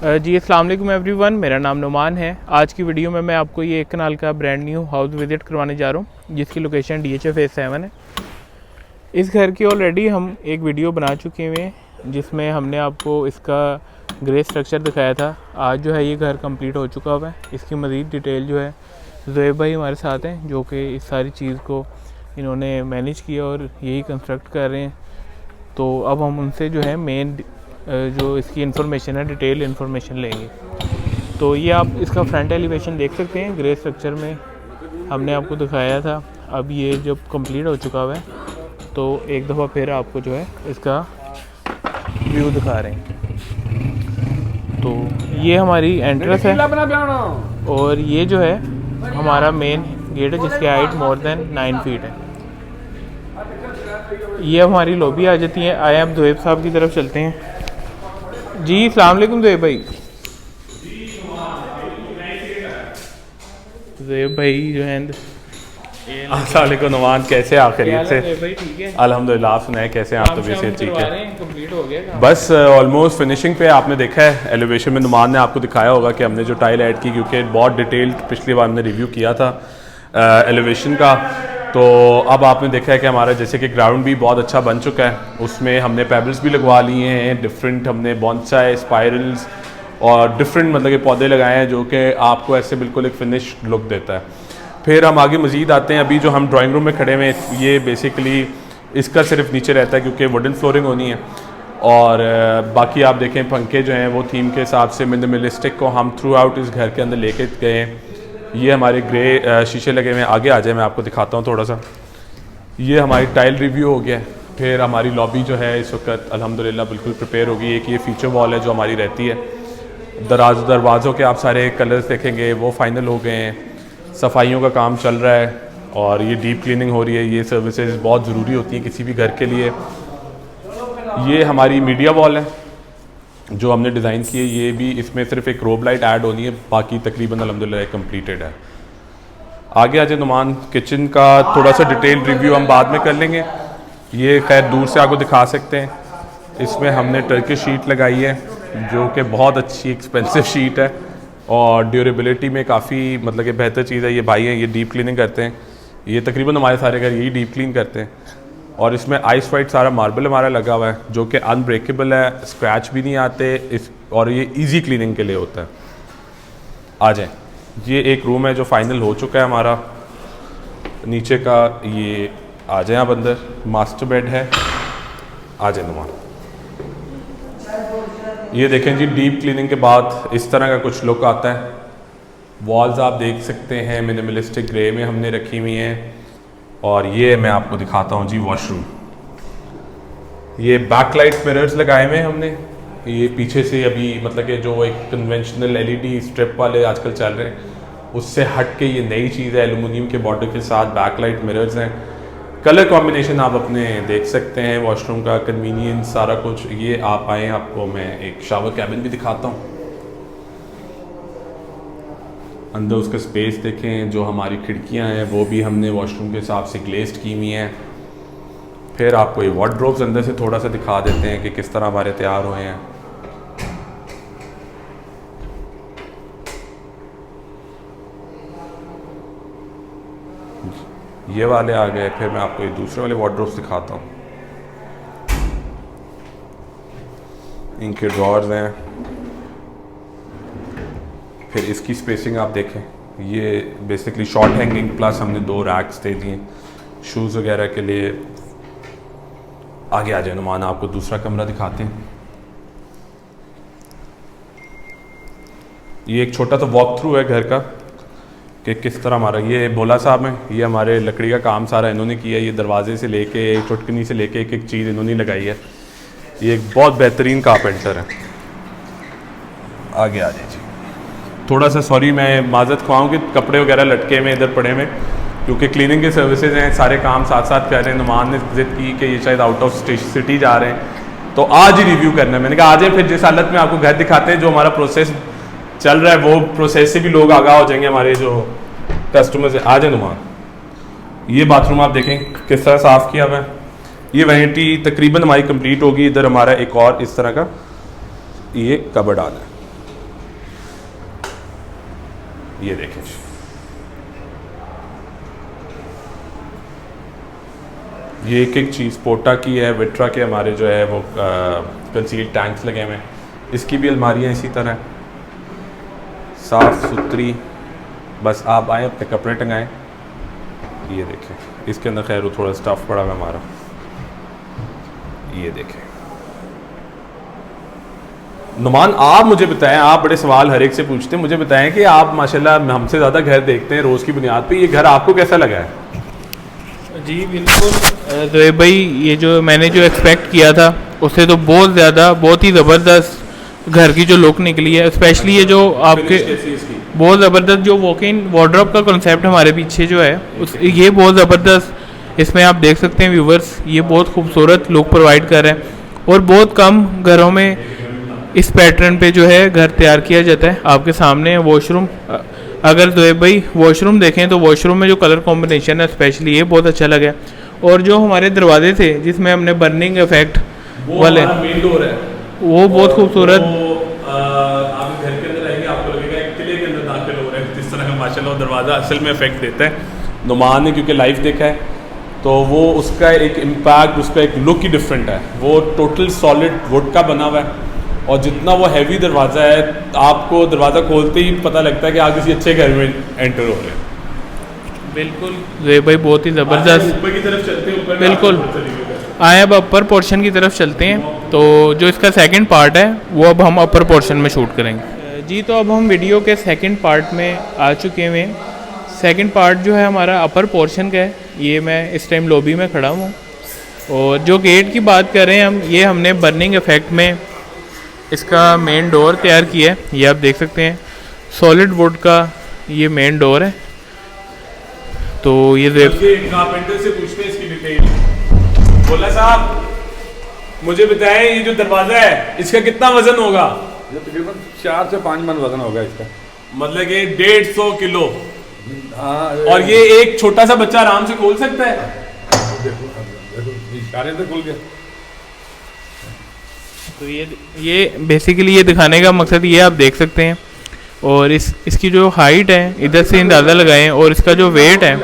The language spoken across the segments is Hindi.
जी अस्सलाम वालेकुम एवरीवन, मेरा नाम नुमान है। आज की वीडियो में मैं आपको ये एक कनाल का ब्रांड न्यू हाउस विज़िट करवाने जा रहा हूँ, जिसकी लोकेशन DHA फेज़ 7 है। इस घर की ऑलरेडी हम एक वीडियो बना चुके हुए हैं, जिसमें हमने आपको इसका ग्रे स्ट्रक्चर दिखाया था। आज जो है ये घर कंप्लीट हो चुका हुआ है। इसकी मज़ीद डिटेल जो है ज़ुएब भाई हमारे साथ हैं, जो कि इस सारी चीज़ को इन्होंने मैनेज किया और यही कंस्ट्रक्ट कर रहे हैं। तो अब हम उनसे जो है मेन जो इसकी इन्फॉर्मेशन है, डिटेल इन्फॉर्मेशन लेंगे। तो ये आप इसका फ्रंट एलिवेशन देख सकते हैं, ग्रे स्ट्रक्चर में हमने आपको दिखाया था। अब ये जब कंप्लीट हो चुका हुआ है तो एक दफ़ा फिर आपको जो है इसका व्यू दिखा रहे हैं। तो ये हमारी एंट्रेंस है और ये जो है हमारा मेन गेट है, जिसकी हाइट मोर देन 9 फीट है। ये हमारी लॉबी आ जाती है। आए आप ज़ुएब साहब की तरफ चलते हैं। जी अस्सलाम वालेकुम ज़ुएब भाई। ज़ुएब भाई जो है अस्सलाम वालेकुम नुमान, कैसे आप खैरियत से? अल्हम्दुलिल्लाह। आप सुनाए कैसे हैं आप? तबीयत से ठीक है? कंप्लीट हो गया बस ऑलमोस्ट फिनिशिंग पे। आपने देखा है एलिवेशन में, नुमान ने आपको दिखाया होगा कि हमने जो टाइल ऐड की, क्योंकि बहुत डिटेल पिछली बार हमने रिव्यू किया था एलिवेशन का। तो अब आपने देखा है कि हमारा जैसे कि ग्राउंड भी बहुत अच्छा बन चुका है। उसमें हमने पेबल्स भी लगवा लिए हैं, डिफरेंट हमने बॉन्साई, स्पाइरल्स और डिफरेंट मतलब के पौधे लगाए हैं, जो कि आपको ऐसे बिल्कुल एक फिनिश लुक देता है। फिर हम आगे मज़ीद आते हैं। अभी जो हम ड्राइंग रूम में खड़े हुए हैं, ये बेसिकली इसका सिर्फ नीचे रहता है क्योंकि वुडन फ्लोरिंग होनी है। और बाकी आप देखें पंखे जो हैं वो थीम के हिसाब से मिनिमलिस्टिक को हम थ्रू आउट इस घर के अंदर लेके गए हैं। ये हमारे ग्रे शीशे लगे हुए हैं। आगे आ जाए, मैं आपको दिखाता हूँ थोड़ा सा। ये हमारी टाइल रिव्यू हो गया। फिर हमारी लॉबी जो है इस वक्त अल्हम्दुलिल्लाह बिल्कुल प्रिपेयर होगी। एक ये फीचर वॉल है जो हमारी रहती है। दरवाज़ों के आप सारे कलर्स देखेंगे वो फाइनल हो गए हैं। सफाइयों का काम चल रहा है और ये डीप क्लीनिंग हो रही है। ये सर्विसेज बहुत ज़रूरी होती हैं किसी भी घर के लिए। ये हमारी मीडिया वॉल है जो हमने डिज़ाइन की है। ये भी इसमें सिर्फ एक रोब लाइट ऐड होनी है, बाकी तकरीबन अल्हम्दुलिल्लाह कंप्लीटेड है। आगे आज नुमान किचन का थोड़ा सा डिटेल रिव्यू हम बाद में कर लेंगे। ये खैर दूर से आपको दिखा सकते हैं। इसमें हमने टर्की शीट लगाई है जो कि बहुत अच्छी एक्सपेंसिव शीट है और ड्यूरेबिलिटी में काफ़ी मतलब कि बेहतर चीज़ है। ये भाई हैं, ये डीप क्लीनिंग करते हैं। ये तकरीबन हमारे सारे घर यही डीप क्लीन करते हैं। और इसमें आइस वाइट सारा मार्बल हमारा लगा हुआ है, जो कि अनब्रेकेबल है, स्क्रैच भी नहीं आते इस, और ये इजी क्लीनिंग के लिए होता है। आ जाए, ये एक रूम है जो फाइनल हो चुका है हमारा। नीचे का ये आ जाए आप अंदर, मास्टर बेड है। आ जाए नुमान, ये देखें जी, डीप क्लीनिंग के बाद इस तरह का कुछ लुक आता है। वॉल्स आप देख सकते हैं मिनिमलिस्टिक ग्रे में हमने रखी हुई हैं। और ये मैं आपको दिखाता हूँ जी वॉशरूम। ये बैकलाइट मिरर्स लगाए हुए हैं हमने। ये पीछे से अभी मतलब कि जो एक कन्वेंशनल LED स्ट्रिप वाले आजकल चल रहे हैं, उससे हट के ये नई चीज़ है। एलुमिनियम के बॉर्डर के साथ बैकलाइट मिरर्स हैं। कलर कॉम्बिनेशन आप अपने देख सकते हैं। वॉशरूम का कन्वीनियंस सारा कुछ। ये आप आएँ, आपको मैं एक शावर कैबिन भी दिखाता हूँ। अंदर उसका स्पेस देखें। जो हमारी खिड़कियाँ हैं वो भी हमने वॉशरूम के हिसाब से ग्लेस्ड की हुई हैं। फिर आपको ये वार्डरोब्स अंदर से थोड़ा सा दिखा देते हैं कि किस तरह हमारे तैयार हुए हैं। ये वाले आ गए। फिर मैं आपको ये दूसरे वाले वार्डरोब्स दिखाता हूँ। इनके ड्रॉर्स हैं। फिर इसकी स्पेसिंग आप देखें। ये बेसिकली शॉर्ट हैंगिंग प्लस हमने 2 रैक्स दे दिए शूज़ वगैरह के लिए। आगे आ जाए नुमान, आपको दूसरा कमरा दिखाते हैं। ये एक छोटा सा वॉक थ्रू है घर का कि किस तरह हमारा, ये भोला साहब हैं, ये हमारे लकड़ी का काम सारा इन्होंने किया है। ये दरवाजे से लेके चुटकनी से लेके एक एक चीज़ इन्होंने लगाई है। ये एक बहुत बेहतरीन कारपेंटर है। आगे आ जाए जी। थोड़ा सा सॉरी, मैं माजरत ख्वाऊँ कि कपड़े वगैरह लटके में इधर पड़े में, क्योंकि क्लीनिंग के सर्विसेज हैं, सारे काम साथ साथ कर रहे हैं। नुमान ने जिद की कि ये शायद आउट ऑफ सिटी जा रहे हैं तो आज ही रिव्यू करना है। मैंने कहा आज ही, फिर जिस हालत में आपको घर दिखाते हैं, जो हमारा प्रोसेस चल रहा है वो प्रोसेस से भी लोग आगाह हो जाएंगे, हमारे जो कस्टमर्स हैं। आ जाए नुमान, ये बाथरूम आप देखें किस तरह साफ़ किया हुआ है। ये वैनिटी तकरीबन हमारी कंप्लीट होगी। इधर हमारा एक और इस तरह का ये कबर्ड आना है। ये देखें, ये एक एक चीज़ पोटा की है, विट्रा के हमारे जो है वो कंसील टैंक्स लगे हुए हैं। इसकी भी अलमारियाँ इसी तरह साफ़ सुथरी, बस आप आएँ अपने कपड़े टंगाएँ। ये देखें, इसके अंदर खैर वो थोड़ा स्टफ़ पड़ा हुआ है हमारा। ये देखें नुमान, आप मुझे बताएं, आप बड़े सवाल हर एक से पूछते हैं, मुझे बताएं कि आप माशाल्लाह हमसे ज़्यादा घर देखते हैं रोज़ की बुनियाद पे, ये घर आपको कैसा लगा है? जी बिल्कुल ज़ुहैब भाई, ये जो मैंने जो एक्सपेक्ट किया था उससे तो बहुत ज़्यादा, बहुत ही ज़बरदस्त घर की जो लुक निकली है। स्पेशली ये जो आपके बहुत ज़बरदस्त जो वॉक इन वार्डरोब का कॉन्सेप्ट हमारे पीछे जो है उस ये बहुत ज़बरदस्त, इसमें आप देख सकते हैं व्यूवर्स, ये बहुत खूबसूरत लुक प्रोवाइड कर रहे हैं। और बहुत कम घरों में इस पैटर्न पे जो है घर तैयार किया जाता है। आपके सामने वॉशरूम, अगर ज़ुहैब भाई वॉशरूम देखें तो वॉशरूम में जो कलर कॉम्बिनेशन है स्पेशली ये बहुत अच्छा लगा। और जो हमारे दरवाजे थे जिसमें हमने बर्निंग इफेक्ट वाले, मेन डोर है, वो बहुत खूबसूरत। आप घर के अंदर आएंगे आपको लगेगा एक किले के अंदर दाखिल हो रहे हैं, जिस तरह का माशाल्लाह दरवाज़ा असल में इफेक्ट देता है। नुमान ने क्योंकि लाइव देखा है तो वो उसका एक इम्पैक्ट, उसका एक लुक ही डिफरेंट है। वो टोटल सॉलिड वुड का बना हुआ है और जितना वो हैवी दरवाज़ा है, आपको दरवाज़ा खोलते ही पता लगता है कि आप किसी अच्छे घर में एंटर हो रहे हैं। बिल्कुल ज़ुहैब भाई, बहुत ही ज़बरदस्त। ऊपर की तरफ चलते हैं, ऊपर बिल्कुल आए अब अपर पोर्शन की तरफ चलते हैं। तो जो इसका सेकंड पार्ट है वो अब हम अपर पोर्शन में शूट करेंगे। जी तो अब हम वीडियो के सेकंड पार्ट में आ चुके हैं। सेकंड पार्ट जो है हमारा अपर पोर्शन का है। ये मैं इस टाइम लॉबी में खड़ा हूँ और जो गेट की बात कर रहे हैं हम, ये हमने बर्निंग इफेक्ट में इसका मेन डोर तैयार किया है। ये आप देख सकते हैं सॉलिड वुड का ये मेन डोर है। तो ये कारपेंटर से पूछते हैं इसकी डिटेल। बोला साहब मुझे बताएं, ये जो दरवाजा है इसका कितना वजन होगा? ये तकरीबन 4 से 5 मन वजन होगा इसका, मतलब कि 150 किलो। हाँ, और ये एक छोटा सा बच्चा आराम से खोल सकता है। देखो इशारे से खुल गया। तो ये बेसिकली ये दिखाने का मकसद ये आप देख सकते हैं। और इसकी जो हाइट है इधर से अंदाज़ा लगाएं और इसका जो वेट है,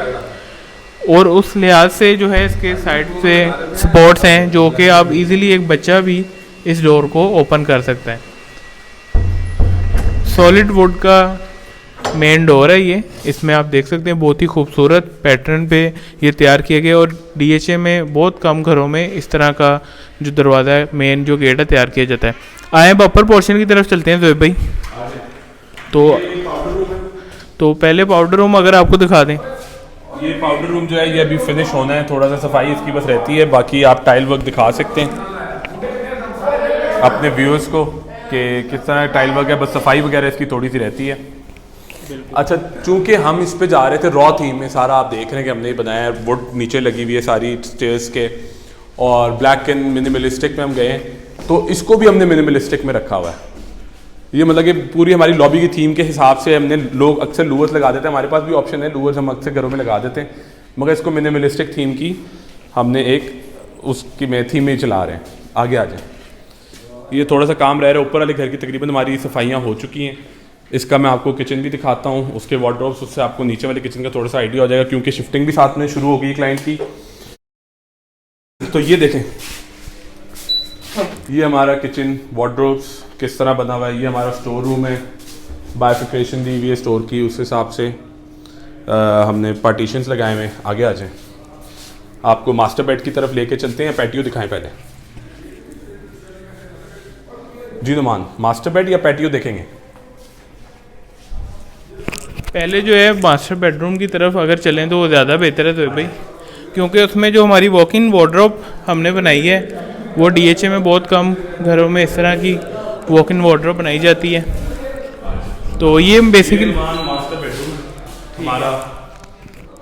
और उस लिहाज से जो है इसके साइड से सपोर्ट्स हैं जो कि आप इजीली एक बच्चा भी इस डोर को ओपन कर सकता है। सॉलिड वुड का मेन डोर है ये। इसमें आप देख सकते हैं बहुत ही खूबसूरत पैटर्न पे ये तैयार किया गया। और डीएचए में बहुत कम घरों में इस तरह का जो दरवाज़ा है, मेन जो गेट है, तैयार किया जाता है। आए अब अपर पोर्शन की तरफ चलते हैं ज़ुहैब भाई। तो पहले पाउडर रूम अगर आपको दिखा दें। ये पाउडर रूम जो है ये अभी फिनिश होना है, थोड़ा सा सफाई इसकी बस रहती है। बाकी आप टाइल वर्क दिखा सकते हैं अपने व्यूअर्स को कि किस तरह टाइल वर्क है, बस सफाई वगैरह इसकी थोड़ी सी रहती है। अच्छा, चूंकि हम इस पे जा रहे थे रॉ थीम में, सारा आप देख रहे हैं कि हमने बनाया है, वुड नीचे लगी हुई है सारी स्टेयर्स के, और ब्लैक एंड मिनिमलिस्टिक में हम गए हैं, तो इसको भी हमने मिनिमलिस्टिक में रखा हुआ है। ये मतलब कि पूरी हमारी लॉबी की थीम के हिसाब से हमने, लोग अक्सर लूवर्स लगा देते हैं, हमारे पास भी ऑप्शन है लूवर्स हम अक्सर घरों में लगा देते हैं, मगर इसको मिनिमलिस्टिक थीम की हमने एक उसकी में थीम में चला रहे हैं। आगे आ जाए, ये थोड़ा सा काम रह रहा है। ऊपर वाले घर की तकरीबन हमारी सफाइयाँ हो चुकी हैं। इसका मैं आपको किचन भी दिखाता हूँ, उसके वार्डरोब्स, उससे आपको नीचे वाले किचन का थोड़ा सा आइडिया हो जाएगा, क्योंकि शिफ्टिंग भी साथ में शुरू हो गई क्लाइंट की। तो ये देखें, ये हमारा किचन वार्डरोब्स किस तरह बना हुआ है। ये हमारा स्टोर रूम है, बाइफिकेशन दी हुई है स्टोर की, उस हिसाब से हमने पार्टीशंस लगाए हुए हैं। आगे आ जाएं, आपको मास्टर बेड की तरफ लेके चलते हैं। पैटियो दिखाएं पहले। जी नुमान, मास्टर बेड या पैटियो देखेंगे? पहले जो है मास्टर बेडरूम की तरफ अगर चलें तो वो ज़्यादा बेहतर है ज़ुहैब भाई, क्योंकि उसमें जो हमारी वॉक इन वार्डरोब हमने बनाई है वो डीएचए में बहुत कम घरों में इस तरह की वॉक इन वार्डरोब बनाई जाती है। तो ये बेसिकली मास्टर बेडरूम हमारा,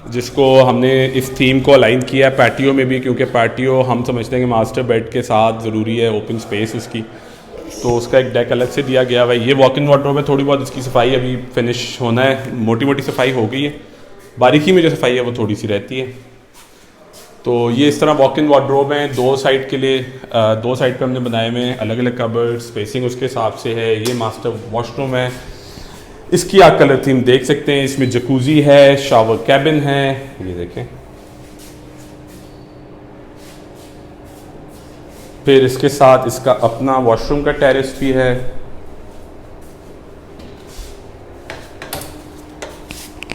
जिसको हमने इस थीम को अलाइन किया है पैटियो में भी, क्योंकि पैटियो हम समझते हैं कि मास्टर बेड के साथ ज़रूरी है ओपन स्पेस उसकी, तो उसका एक डेक अलग से दिया गया है। ये वॉक इन वार्डरोब में थोड़ी बहुत इसकी सफाई अभी फिनिश होना है, मोटी मोटी सफाई हो गई है, बारीकी में जो सफाई है वो थोड़ी सी रहती है। तो ये इस तरह वॉक इन वार्डरोब हैं, दो साइड के लिए, दो साइड पे हमने बनाए हुए हैं अलग अलग कबर्ड, स्पेसिंग उसके हिसाब से है। ये मास्टर वॉशरूम है। इसकी आप कलर थीम देख सकते हैं, इसमें जकूजी है, शावर कैबिन है, ये देखें। फिर इसके साथ इसका अपना वॉशरूम का टेरेस भी है।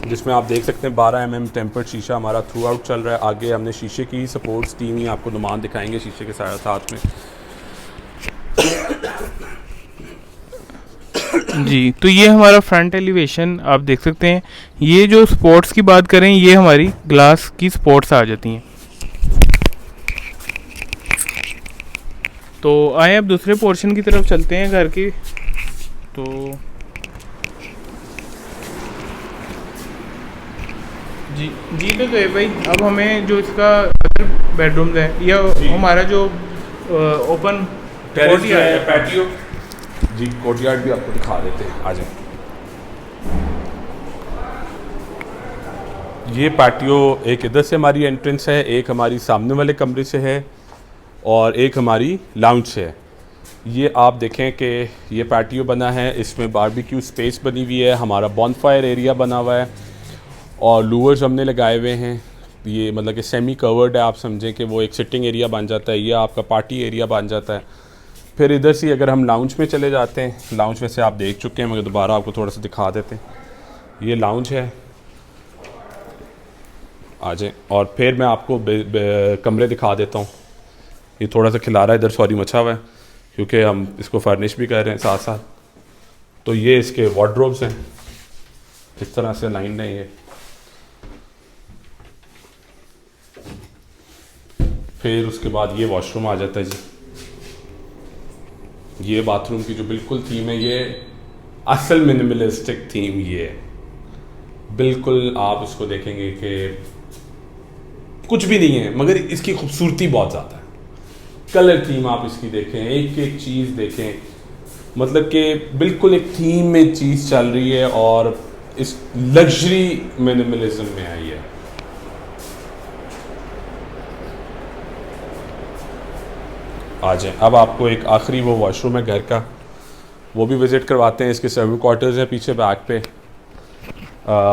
जिसमें आप देख सकते हैं 12 mm टेम्पर्ड शीशा हमारा थ्रू आउट चल रहा है। आगे हमने शीशे की सपोर्ट्स दी हुई, आपको नुमान दिखाएंगे शीशे के साथ में। जी, तो ये हमारा फ्रंट एलिवेशन आप देख सकते हैं। ये जो स्पोर्ट्स की बात करें, ये हमारी ग्लास की स्पोर्ट्स आ जाती हैं। तो आए अब दूसरे पोर्शन की तरफ चलते हैं घर की। तो जी तो भाई, अब हमें जो इसका बेडरूम है या हमारा जो ओपन टेरेस है, पैटियो जी, कोर्टयार्ड भी आपको दिखा देते हैं, आ जाए। ये पैटियो एक इधर से हमारी एंट्रेंस है, एक हमारी सामने वाले कमरे से है और एक हमारी लाउंज से है। ये आप देखें कि ये पैटियो बना है, इसमें बारबेक्यू स्पेस बनी हुई है, हमारा बॉनफायर एरिया बना हुआ है और लूवर्स हमने लगाए हुए हैं। ये मतलब कि सेमी कवर्ड है, आप समझें कि वो एक सिटिंग एरिया बन जाता है, ये आपका पार्टी एरिया बन जाता है। फिर इधर से अगर हम लाउंज में चले जाते हैं, लाउंज में से आप देख चुके हैं, मगर दोबारा आपको थोड़ा सा दिखा देते हैं। ये लाउंज है, आ जाए। और फिर मैं आपको कमरे दिखा देता हूँ। ये थोड़ा सा खिला रहा है इधर, सॉरी मचा हुआ है, क्योंकि हम इसको फर्निश भी कर रहे हैं साथ साथ। तो ये इसके वार्डरोब्स हैं, इस तरह से लाइन है ये। फिर उसके बाद ये वॉशरूम आ जाता है जी। ये बाथरूम की जो बिल्कुल थीम है, ये असल मिनिमलिस्टिक थीम ये है। बिल्कुल आप इसको देखेंगे कि कुछ भी नहीं है, मगर इसकी खूबसूरती बहुत ज़्यादा है। कलर थीम आप इसकी देखें, एक एक चीज़ देखें, मतलब कि बिल्कुल एक थीम में चीज़ चल रही है और इस लग्जरी मिनिमलिज्म में आई है। आ जाए, अब आपको एक आखिरी वो वॉशरूम है घर का, वो भी विज़िट करवाते हैं। इसके सर्विंग क्वार्टर्स हैं पीछे बैक पे,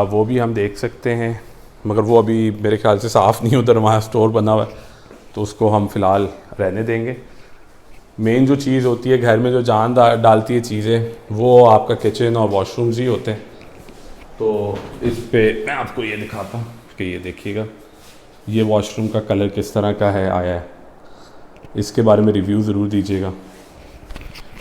वो भी हम देख सकते हैं, मगर वो अभी मेरे ख्याल से साफ़ नहीं, उधर वहाँ स्टोर बना हुआ है, तो उसको हम फ़िलहाल रहने देंगे। मेन जो चीज़ होती है घर में, जो जान डालती है चीज़ें, वो आपका किचन और वॉशरूम्स ही होते हैं। तो इस पे मैं आपको ये दिखाता हूँ कि ये देखिएगा, ये वॉशरूम का कलर किस तरह का है आया है, इसके बारे में रिव्यू ज़रूर दीजिएगा।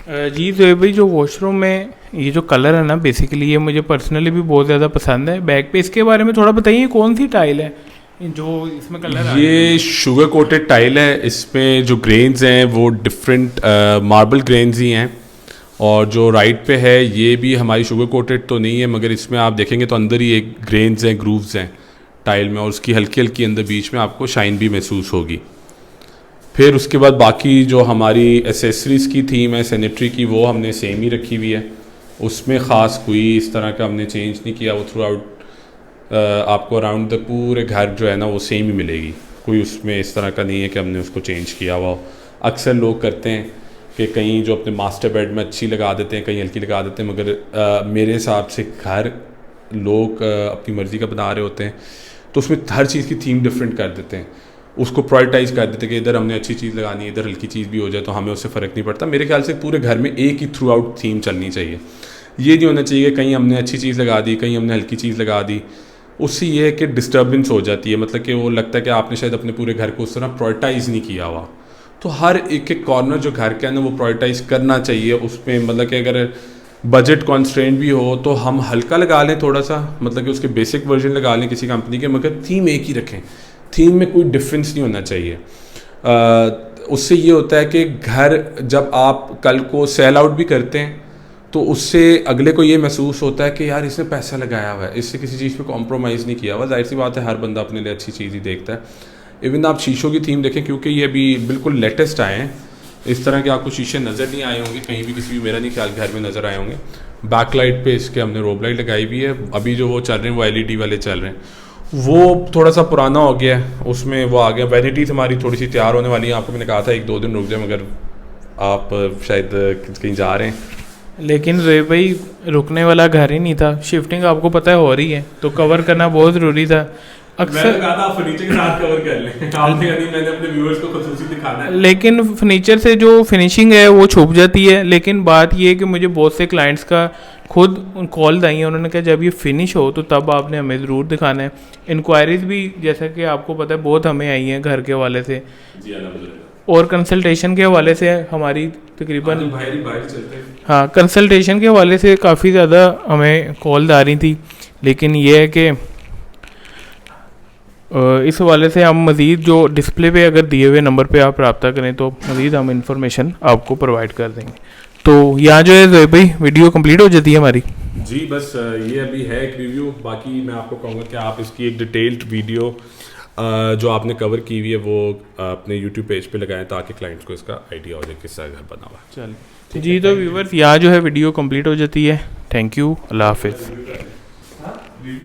जी तो भाई, जो वॉशरूम में ये जो कलर है ना, बेसिकली ये मुझे पर्सनली भी बहुत ज़्यादा पसंद है। बैक पे इसके बारे में थोड़ा बताइए, कौन सी टाइल है जो इसमें कलर? ये शुगर कोटेड टाइल है। इसमें जो ग्रेन्स हैं वो डिफरेंट मार्बल ग्रेन्स ही हैं, और जो राइट पे है ये भी हमारी शुगर कोटेड तो नहीं है, मगर इसमें आप देखेंगे तो अंदर ही एक ग्रेन्स हैं, ग्रूव्स हैं टाइल में, और उसकी हल्की हल्की अंदर बीच में आपको शाइन भी महसूस होगी। फिर उसके बाद बाकी जो हमारी एसेसरीज़ की थीम है सैनिटरी की, वो हमने सेम ही रखी हुई है। उसमें ख़ास कोई इस तरह का हमने चेंज नहीं किया। वो थ्रू आउट आपको अराउंड द पूरे घर जो है ना वो सेम ही मिलेगी, कोई उसमें इस तरह का नहीं है कि हमने उसको चेंज किया हुआ। अक्सर लोग करते हैं कि कहीं जो अपने मास्टर बेड में अच्छी लगा देते हैं, कहीं हल्की लगा देते हैं, मगर मेरे हिसाब से घर लोग अपनी मर्ज़ी का बना रहे होते हैं, तो उसमें हर चीज़ की थीम डिफरेंट कर देते हैं, उसको प्रायोरिटाइज़ कर देते हैं कि इधर हमने अच्छी चीज़ लगानी है, इधर हल्की चीज़ भी हो जाए तो हमें उससे फ़र्क नहीं पड़ता। मेरे ख्याल से पूरे घर में एक ही थ्रू आउट थीम चलनी चाहिए। ये नहीं होना चाहिए कहीं हमने अच्छी चीज़ लगा दी, कहीं हमने हल्की चीज़ लगा दी, उससे ये है कि डिस्टर्बेंस हो जाती है, मतलब कि वो लगता है कि आपने शायद अपने पूरे घर को उस तरह प्रायोरिटाइज़ नहीं किया हुआ। तो हर एक एक कॉर्नर जो घर का है ना वो प्रायोरिटाइज़ करना चाहिए। उसमें मतलब कि अगर बजट कॉन्स्ट्रेंट भी हो तो हम हल्का लगा लें थोड़ा सा, मतलब कि उसके बेसिक वर्जन लगा लें किसी कंपनी के, मगर थीम एक ही रखें, थीम में कोई डिफरेंस नहीं होना चाहिए। उससे ये होता है कि घर जब आप कल को सेल आउट भी करते हैं तो उससे अगले को ये महसूस होता है कि यार इसने पैसा लगाया हुआ है, इससे किसी चीज़ पे कॉम्प्रोमाइज़ नहीं किया हुआ। जाहिर सी बात है हर बंदा अपने लिए अच्छी चीज़ ही देखता है। इवन आप शीशों की थीम देखें, क्योंकि ये अभी बिल्कुल लेटेस्ट आए हैं, इस तरह के आपको शीशे नज़र नहीं आए होंगे कहीं भी, किसी भी मेरा नहीं ख्याल घर में नज़र आए होंगे। बैक लाइट पे इसके हमने रोब लाइट लगाई हुई है। अभी जो वो चल रहे हैं वो LED वाले चल रहे हैं, वो थोड़ा सा पुराना हो गया है, उसमें वो आ गया। वैनिटीज़ हमारी थोड़ी सी तैयार होने वाली है, आपको मैंने कहा था 1-2 दिन रुक जाए, मगर आप शायद कहीं जा रहे हैं लेकिन जोएब भाई रुकने वाला घर ही नहीं था, शिफ्टिंग आपको पता है हो रही है, तो कवर करना बहुत ज़रूरी था। अक्सर कहा था आप फर्नीचर के साथ कवर कर लें, आपने कहा नहीं, मैंने अपने व्यूअर्स को खुसूसी दिखाना है। लेकिन फर्नीचर से जो फिनिशिंग है वो छुप जाती है। लेकिन बात ये है कि मुझे बहुत से क्लाइंट्स का खुद कॉल आई हैं, उन्होंने कहा जब ये फिनिश हो तो तब आपने हमें ज़रूर दिखाना है। इंक्वायरीज़ भी जैसा कि आपको पता है बहुत हमें आई हैं घर के हवाले से, जी अल्हम्दुलिल्लाह। और कंसल्टेशन के हवाले से हमारी तकरीबन बाहर चलते हैं। हाँ, कंसल्टेशन के हवाले से काफ़ी ज़्यादा हमें कॉल आ रही थी। लेकिन ये है कि इस हवाले से हम मज़ीद जो डिस्प्ले पे अगर दिए हुए नंबर पे आप रब्ता करें तो मज़ीद हम इंफॉर्मेशन आपको प्रोवाइड कर देंगे। तो यहाँ जो है जोएब भाई वीडियो कंप्लीट हो जाती है हमारी। जी बस ये अभी है एक रिव्यू, बाकी मैं आपको कहूँगा कि आप इसकी एक डिटेल्ड वीडियो जो आपने कवर की हुई है वो अपने यूट्यूब पेज पे लगाएं ताकि क्लाइंट्स को इसका आइडिया हो जाए किस तरह घर बना हुआ है। चलिए जी, तो व्यूवर्स यहाँ जो है वीडियो कंप्लीट हो जाती है। थैंक यू, अल्लाह हाफिज़।